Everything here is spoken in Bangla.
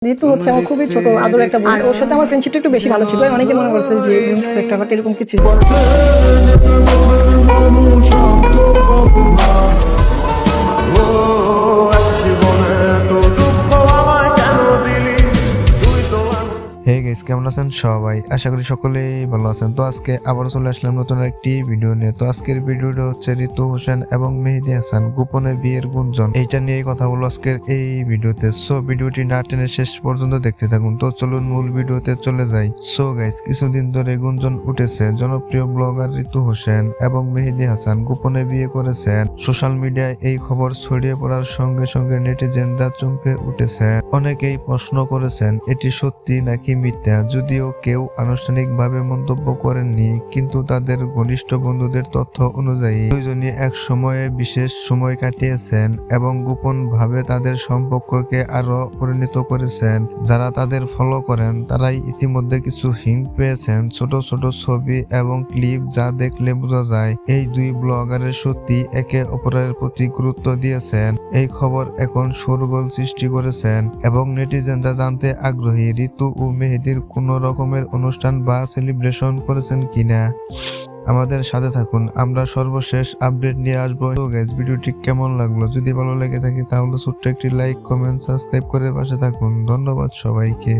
ঋতু হচ্ছে আমার খুবই ছোট আদর একটা বোন। ওর সাথে আমার ফ্রেন্ডশিপটা একটু বেশি ভালো ছিল। অনেকে মনে করছে যে একটা বাট এরকম কিছু। হে গাইস, কেমন আছেন সবাই? আশা করি সকলেই ভালো আছেন। তো আজকে আবারও চলে আসলাম নতুন একটি ভিডিও নিয়ে। তো আজকের ভিডিওটা হচ্ছে ঋতু হোসেন এবং মেহেদী হাসান গোপনে বিয়ের গুঞ্জন, এইটা নিয়ে কথা বলবো আজকের এই ভিডিওতে। সো ভিডিওটি না টেনে শেষ পর্যন্ত দেখতে থাকুন। তো চলুন মূল ভিডিওতে চলে যাই। সো গাইস, কিছুদিন ধরে গুঞ্জন উঠেছে জনপ্রিয় ব্লগার ঋতু হোসেন এবং মেহেদী হাসান গোপনে বিয়ে করেছেন। সোশ্যাল মিডিয়ায় এই খবর ছড়িয়ে পড়ার সঙ্গে সঙ্গে নেটিজেনরা চমকে উঠেছেন। অনেকেই প্রশ্ন করেছেন এটি সত্যি নাকি মিথ্যা। যদিও কেউ আনুষ্ঠানিকভাবে মন্তব্য করেননি, কিন্তু তাদের ঘনিষ্ঠ বন্ধুদের তথ্য অনুযায়ী দুইজনই এক সময়ে বিশেষ সময় কাটিয়েছেন এবং গোপন ভাবে তাদের সম্পর্ককে আরো পরিণত করেছেন। যারা তাদের ফলো করেন তারাই ইতিমধ্যে কিছু হিন্ট পেয়েছেন, ছোট ছোট ছবি এবং ক্লিপ যা দেখলে বোঝা যায় এই দুই ব্লগারের সত্যি একে অপরের প্রতি গুরুত্ব দিয়েছেন। এই খবর এখন শোরগোল সৃষ্টি করেছেন এবং নেটিজেনরা জানতে আগ্রহী ঋতু ও মেহেদীর কোনো রকমের অনুষ্ঠান বা সেলিব্রেশন করেছেন কিনা। আমাদের সাথে থাকুন, আমরা সর্বশেষ আপডেট নিয়ে আসবো। তো গাইস, ভিডিওটি কেমন লাগলো? যদি ভালো লেগে থাকে তাহলে ছোট্ট একটি লাইক, কমেন্ট, সাবস্ক্রাইব করে পাশে থাকুন। ধন্যবাদ সবাইকে।